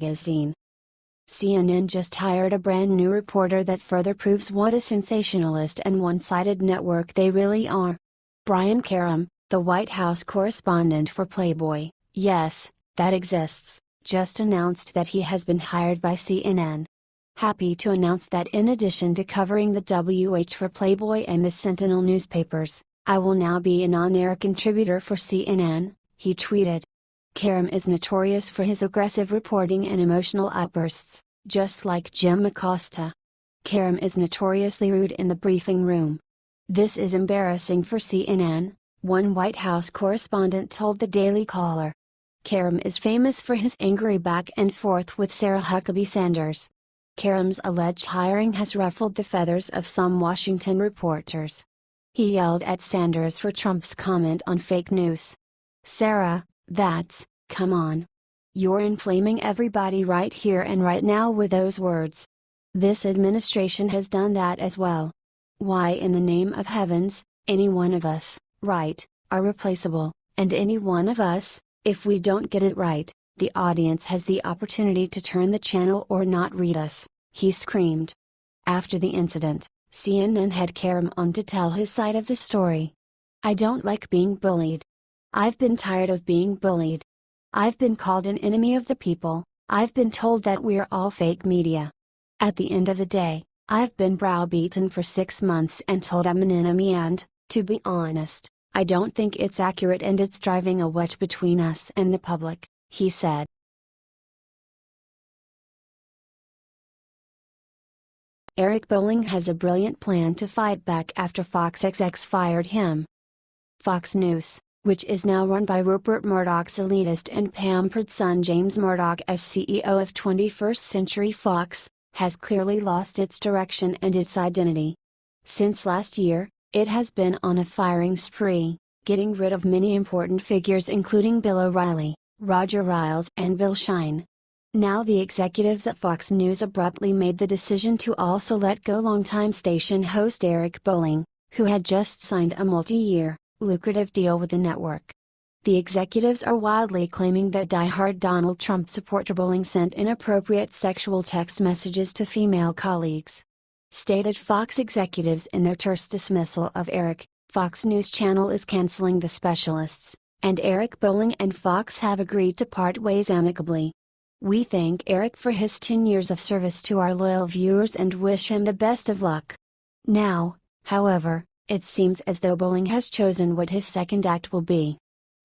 magazine. CNN just hired a brand new reporter that further proves what a sensationalist and one-sided network they really are. Brian Karem, the White House correspondent for Playboy, yes, that exists, just announced that he has been hired by CNN. Happy to announce that in addition to covering the WH for Playboy and the Sentinel newspapers, I will now be an on-air contributor for CNN, he tweeted. Karem is notorious for his aggressive reporting and emotional outbursts, just like Jim Acosta. Karem is notoriously rude in the briefing room. This is embarrassing for CNN, one White House correspondent told the Daily Caller. Karem is famous for his angry back and forth with Sarah Huckabee Sanders. Karem's alleged hiring has ruffled the feathers of some Washington reporters. He yelled at Sanders for Trump's comment on fake news. "Sarah, come on. You're inflaming everybody right here and right now with those words. This administration has done that as well. Why in the name of heavens, any one of us, right, are replaceable, and any one of us, if we don't get it right, the audience has the opportunity to turn the channel or not read us," he screamed. After the incident, CNN had Karem on to tell his side of the story. "I don't like being bullied. I've been tired of being bullied. I've been called an enemy of the people, I've been told that we're all fake media. At the end of the day, I've been browbeaten for 6 months and told I'm an enemy and, to be honest, I don't think it's accurate and it's driving a wedge between us and the public," he said. Eric Bolling has a brilliant plan to fight back after Fox execs fired him. Fox News, which is now run by Rupert Murdoch's elitist and pampered son James Murdoch as CEO of 21st Century Fox, has clearly lost its direction and its identity. Since last year, it has been on a firing spree, getting rid of many important figures including Bill O'Reilly, Roger Ailes and Bill Shine. Now the executives at Fox News abruptly made the decision to also let go longtime station host Eric Bolling, who had just signed a multi-year, lucrative deal with the network. The executives are wildly claiming that die-hard Donald Trump supporter Bolling sent inappropriate sexual text messages to female colleagues. Stated Fox executives in their terse dismissal of Eric, Fox News Channel is canceling the specialists, and Eric Bolling and Fox have agreed to part ways amicably. "We thank Eric for his 10 years of service to our loyal viewers and wish him the best of luck. Now, however, it seems as though Bolling has chosen what his second act will be,"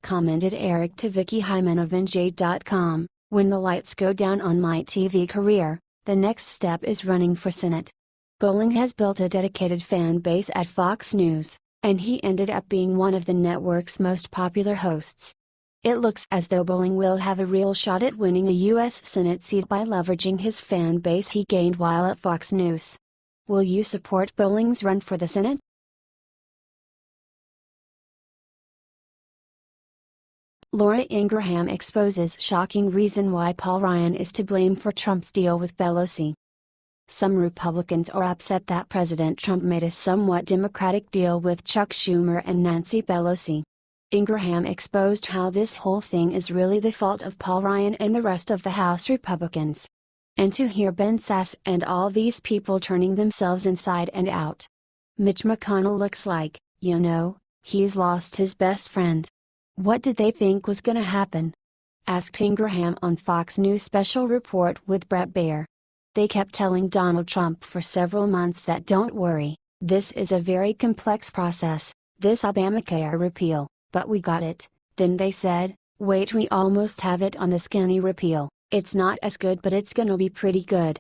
commented Eric to Vicky Hyman of NJ.com, "When the lights go down on my TV career, the next step is running for Senate." Bolling has built a dedicated fan base at Fox News, and he ended up being one of the network's most popular hosts. It looks as though Bolling will have a real shot at winning a U.S. Senate seat by leveraging his fan base he gained while at Fox News. Will you support Bolling's run for the Senate? Laura Ingraham exposes shocking reason why Paul Ryan is to blame for Trump's deal with Pelosi. Some Republicans are upset that President Trump made a somewhat Democratic deal with Chuck Schumer and Nancy Pelosi. Ingraham exposed how this whole thing is really the fault of Paul Ryan and the rest of the House Republicans. And to hear Ben Sasse and all these people turning themselves inside and out. Mitch McConnell looks like, he's lost his best friend. What did they think was gonna happen? Asked Ingraham on Fox News Special Report with Bret Baier. They kept telling Donald Trump for several months that don't worry, this is a very complex process, this Obamacare repeal, but we got it. Then they said, wait, we almost have it on the skinny repeal, it's not as good but it's gonna be pretty good.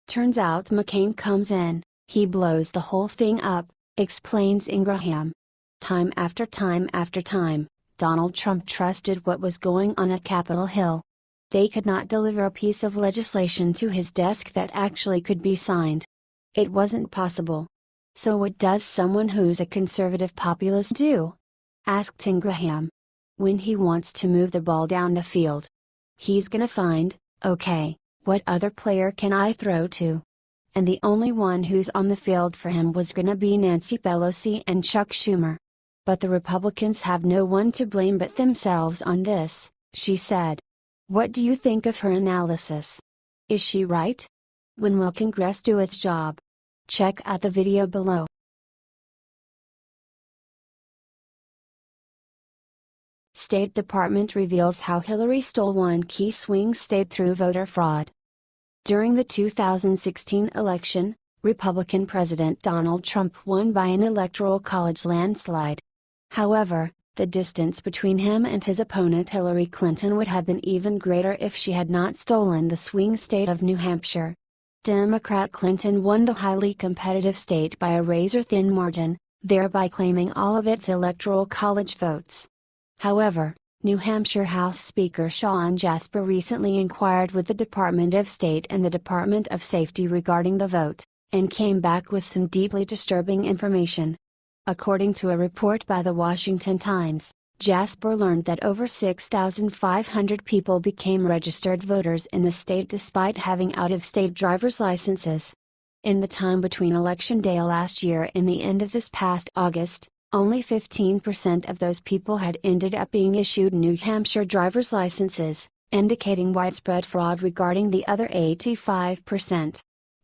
Turns out McCain comes in, he blows the whole thing up, explains Ingraham. Time after time after time, Donald Trump trusted what was going on at Capitol Hill. They could not deliver a piece of legislation to his desk that actually could be signed. It wasn't possible. So what does someone who's a conservative populist do? Asked Ingraham. When he wants to move the ball down the field, he's gonna find, okay, what other player can I throw to? And the only one who's on the field for him was gonna be Nancy Pelosi and Chuck Schumer. But the Republicans have no one to blame but themselves on this, she said. What do you think of her analysis? Is she right? When will Congress do its job? Check out the video below. State Department reveals how Hillary stole one key swing state through voter fraud. During the 2016 election, Republican President Donald Trump won by an electoral college landslide. However, the distance between him and his opponent Hillary Clinton would have been even greater if she had not stolen the swing state of New Hampshire. Democrat Clinton won the highly competitive state by a razor-thin margin, thereby claiming all of its electoral college votes. However, New Hampshire House Speaker Sean Jasper recently inquired with the Department of State and the Department of Safety regarding the vote, and came back with some deeply disturbing information. According to a report by the Washington Times, Jasper learned that over 6,500 people became registered voters in the state despite having out-of-state driver's licenses. In the time between Election Day last year and the end of this past August, only 15% of those people had ended up being issued New Hampshire driver's licenses, indicating widespread fraud regarding the other 85%.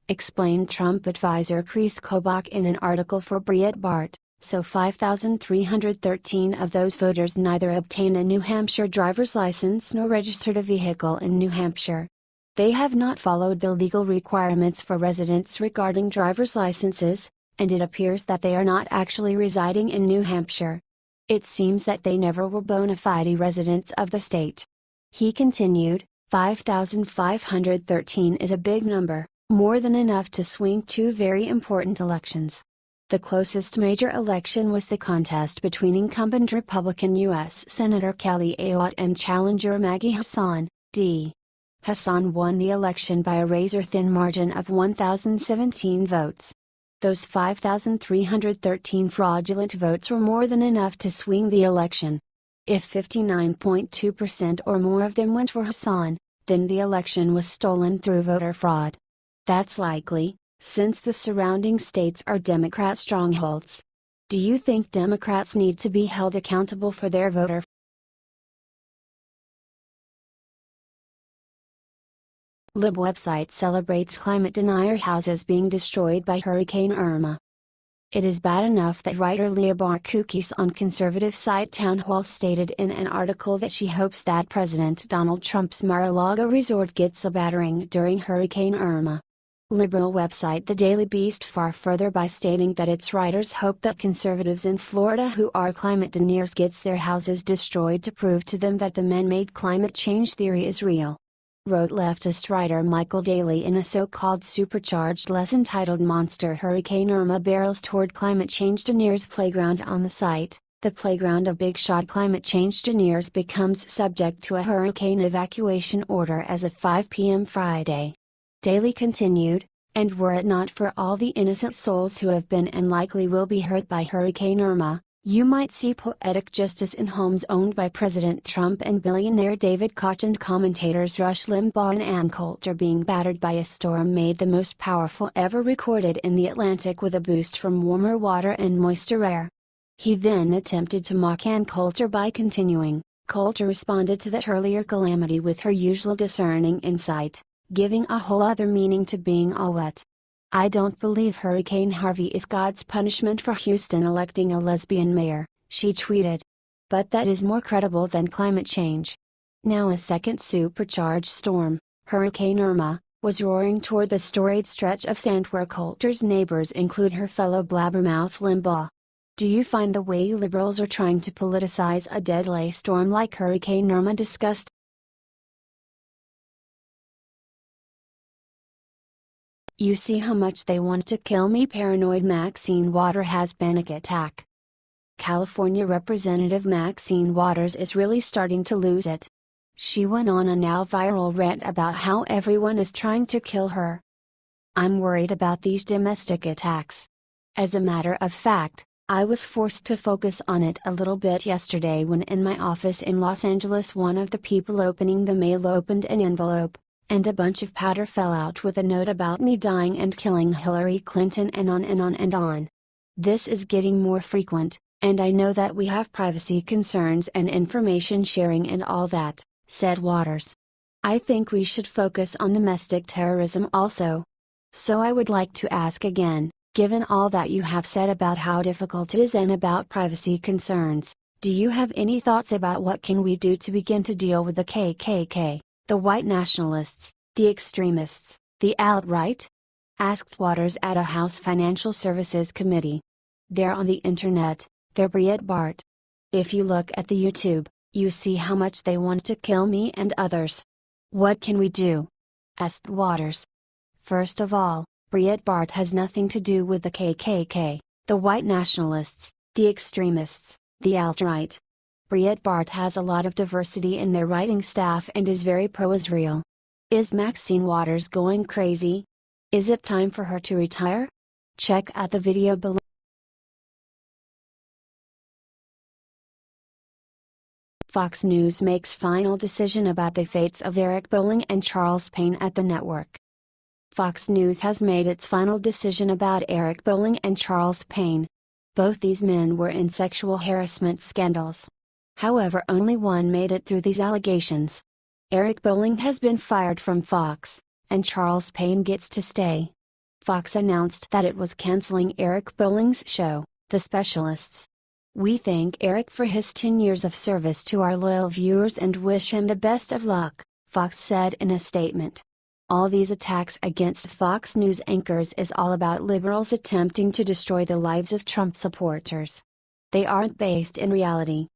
Explained Trump advisor Chris Kobach in an article for Breitbart. So 5,313 of those voters neither obtained a New Hampshire driver's license nor registered a vehicle in New Hampshire. They have not followed the legal requirements for residents regarding driver's licenses, and it appears that they are not actually residing in New Hampshire. It seems that they never were bona fide residents of the state. He continued, 5,513 is a big number, more than enough to swing two very important elections. The closest major election was the contest between incumbent Republican U.S. Senator Kelly Ayotte and challenger Maggie Hassan, D. Hassan won the election by a razor-thin margin of 1,017 votes. Those 5,313 fraudulent votes were more than enough to swing the election. If 59.2% or more of them went for Hassan, then the election was stolen through voter fraud. That's likely, since the surrounding states are Democrat strongholds. Do you think Democrats need to be held accountable for their voter fraud? Lib website celebrates climate denier houses being destroyed by Hurricane Irma. It is bad enough that writer Leah Barkukis on conservative site Town Hall stated in an article that she hopes that President Donald Trump's Mar-a-Lago resort gets a battering during Hurricane Irma. Liberal website The Daily Beast far further by stating that its writers hope that conservatives in Florida who are climate deniers gets their houses destroyed to prove to them that the man-made climate change theory is real. Wrote leftist writer Michael Daly in a so-called supercharged lesson titled Monster Hurricane Irma Barrels Toward Climate Change Deniers Playground on the site. The playground of big shot climate change deniers becomes subject to a hurricane evacuation order as of 5 p.m. Friday. Daly continued, and were it not for all the innocent souls who have been and likely will be hurt by Hurricane Irma, you might see poetic justice in homes owned by President Trump and billionaire David Koch, and commentators Rush Limbaugh and Ann Coulter being battered by a storm made the most powerful ever recorded in the Atlantic with a boost from warmer water and moister air. He then attempted to mock Ann Coulter by continuing. Coulter responded to that earlier calamity with her usual discerning insight, giving a whole other meaning to being all wet. I don't believe Hurricane Harvey is God's punishment for Houston electing a lesbian mayor, she tweeted. But that is more credible than climate change. Now a second supercharged storm, Hurricane Irma, was roaring toward the storied stretch of sand where Coulter's neighbors include her fellow blabbermouth Limbaugh. Do you find the way liberals are trying to politicize a deadly storm like Hurricane Irma disgusting? You see how much they want to kill me. Paranoid Maxine Waters has panic attack. California Representative Maxine Waters is really starting to lose it. She went on a now viral rant about how everyone is trying to kill her. I'm worried about these domestic attacks. As a matter of fact, I was forced to focus on it a little bit yesterday when in my office in Los Angeles one of the people opening the mail opened an envelope, and a bunch of powder fell out with a note about me dying and killing Hillary Clinton and on and on and on. This is getting more frequent, and I know that we have privacy concerns and information sharing and all that, said Waters. I think we should focus on domestic terrorism also. So I would like to ask again, given all that you have said about how difficult it is and about privacy concerns, do you have any thoughts about what can we do to begin to deal with the KKK, the white nationalists, the extremists, the alt-right? Asked Waters at a House Financial Services Committee. They're on the internet, they're Breitbart. If you look at the YouTube, you see how much they want to kill me and others. What can we do? Asked Waters. First of all, Breitbart has nothing to do with the KKK, the white nationalists, the extremists, the alt-right. Breitbart has a lot of diversity in their writing staff and is very pro-Israel. Is Maxine Waters going crazy? Is it time for her to retire? Check out the video below. Fox News makes final decision about the fates of Eric Bolling and Charles Payne at the network. Fox News has made its final decision about Eric Bolling and Charles Payne. Both these men were in sexual harassment scandals. However, only one made it through these allegations. Eric Bolling has been fired from Fox, and Charles Payne gets to stay. Fox announced that it was canceling Eric Bolling's show, The Specialists. We thank Eric for his 10 years of service to our loyal viewers and wish him the best of luck, Fox said in a statement. All these attacks against Fox News anchors is all about liberals attempting to destroy the lives of Trump supporters. They aren't based in reality.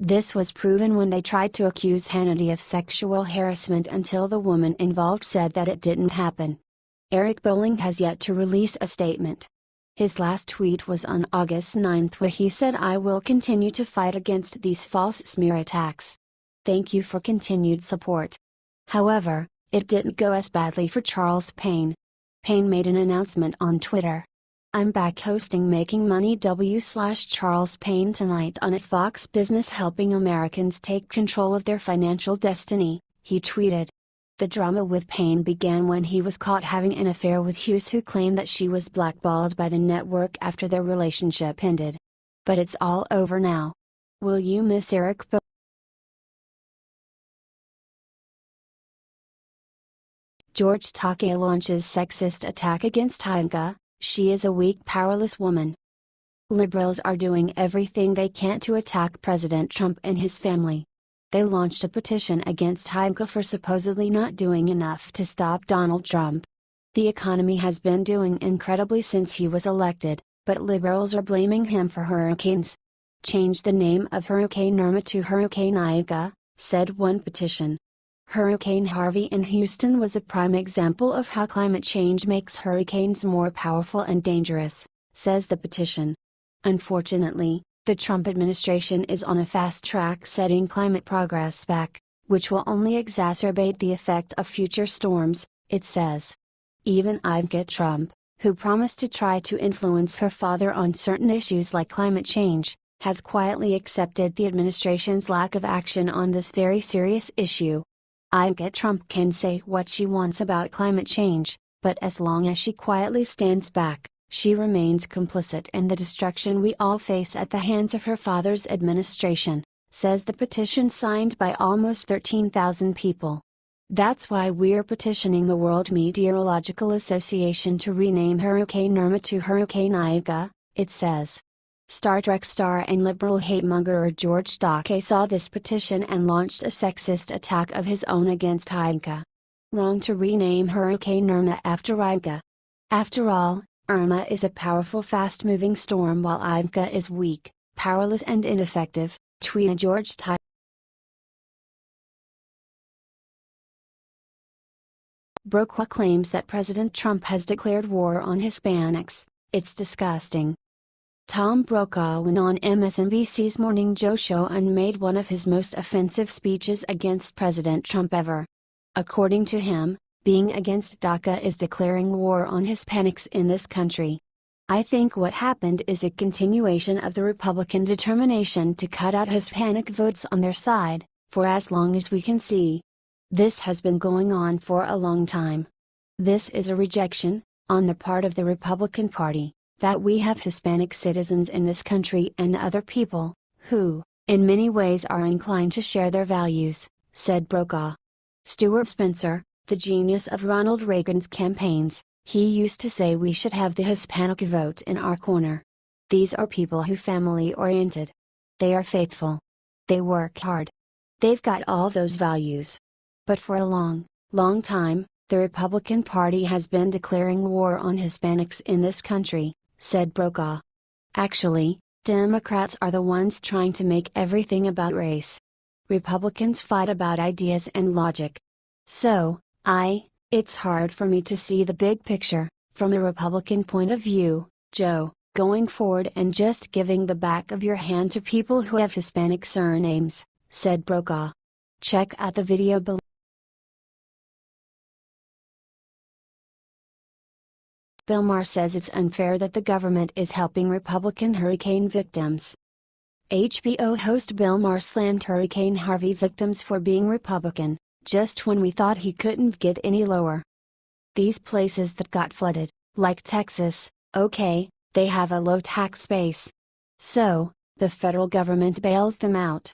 This was proven when they tried to accuse Hannity of sexual harassment until the woman involved said that it didn't happen. Eric Bolling has yet to release a statement. His last tweet was on August 9 where he said, "I will continue to fight against these false smear attacks. Thank you for continued support." However, it didn't go as badly for Charles Payne. Payne made an announcement on Twitter. "I'm back hosting Making Money W/Charles Payne tonight on at Fox Business, helping Americans take control of their financial destiny," he tweeted. The drama with Payne began when he was caught having an affair with Hughes, who claimed that she was blackballed by the network after their relationship ended. But it's all over now. Will you miss Eric Bolling? George Takei launches sexist attack against Ivanka. She is a weak, powerless woman. Liberals are doing everything they can to attack President Trump and his family. They launched a petition against Ivanka for supposedly not doing enough to stop Donald Trump. The economy has been doing incredibly since he was elected, but liberals are blaming him for hurricanes. Change the name of Hurricane Irma to Hurricane Ivanka, said one petition. Hurricane Harvey in Houston was a prime example of how climate change makes hurricanes more powerful and dangerous, says the petition. Unfortunately, the Trump administration is on a fast track setting climate progress back, which will only exacerbate the effect of future storms, it says. Even Ivanka Trump, who promised to try to influence her father on certain issues like climate change, has quietly accepted the administration's lack of action on this very serious issue. Ivanka Trump can say what she wants about climate change, but as long as she quietly stands back, she remains complicit in the destruction we all face at the hands of her father's administration, says the petition signed by almost 13,000 people. That's why we're petitioning the World Meteorological Association to rename Hurricane Irma to Hurricane Ivanka, it says. Star Trek star and liberal hate-mongerer George Takei saw this petition and launched a sexist attack of his own against Ivanka. Wrong to rename Hurricane Irma after Ivanka. After all, Irma is a powerful, fast-moving storm while Ivanka is weak, powerless and ineffective, tweeted George Takei. Brokaw claims that President Trump has declared war on Hispanics. It's disgusting. Tom Brokaw went on MSNBC's Morning Joe show and made one of his most offensive speeches against President Trump ever. According to him, being against DACA is declaring war on Hispanics in this country. I think what happened is a continuation of the Republican determination to cut out Hispanic votes on their side, for as long as we can see. This has been going on for a long time. This is a rejection, on the part of the Republican Party, that we have Hispanic citizens in this country and other people, who, in many ways are inclined to share their values, said Brokaw. Stuart Spencer, the genius of Ronald Reagan's campaigns, he used to say we should have the Hispanic vote in our corner. These are people who family-oriented. They are faithful. They work hard. They've got all those values. But for a long, long time, the Republican Party has been declaring war on Hispanics in this country, said Brokaw. Actually, Democrats are the ones trying to make everything about race. Republicans fight about ideas and logic. So, it's hard for me to see the big picture, from a Republican point of view, Joe, going forward and just giving the back of your hand to people who have Hispanic surnames, said Brokaw. Check out the video below. Bill Maher says it's unfair that the government is helping Republican hurricane victims. HBO host Bill Maher slammed Hurricane Harvey victims for being Republican, just when we thought he couldn't get any lower. These places that got flooded, like Texas, okay, they have a low tax base. So, the federal government bails them out.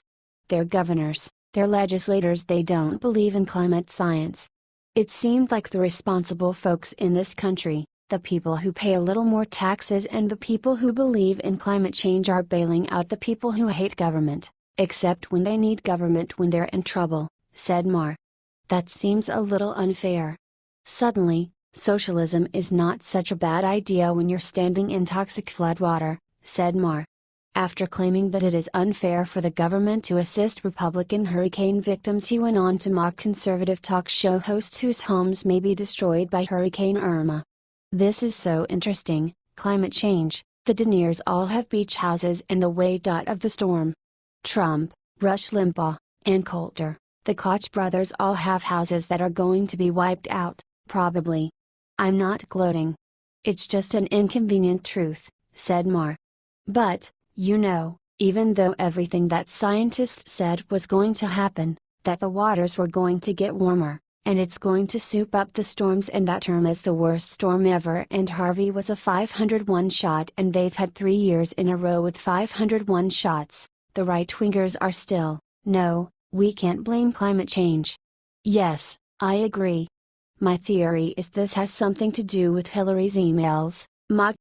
Their governors, their legislators, they don't believe in climate science. It seemed like the responsible folks in this country, the people who pay a little more taxes and the people who believe in climate change, are bailing out the people who hate government, except when they need government when they're in trouble, said Maher. That seems a little unfair. Suddenly, socialism is not such a bad idea when you're standing in toxic floodwater, said Maher. After claiming that it is unfair for the government to assist Republican hurricane victims, he went on to mock conservative talk show hosts whose homes may be destroyed by Hurricane Irma. This is so interesting. Climate change, the Deniers all have beach houses in the way of the storm. Trump, Rush Limbaugh, and Coulter, the Koch brothers all have houses that are going to be wiped out, probably. I'm not gloating. It's just an inconvenient truth, said Maher. But, even though everything that scientists said was going to happen, that the waters were going to get warmer, and it's going to soup up the storms, and that term is the worst storm ever, and Harvey was a 501 shot and they've had 3 years in a row with 501 shots, the right-wingers are still, no, we can't blame climate change. Yes, I agree. My theory is this has something to do with Hillary's emails, mock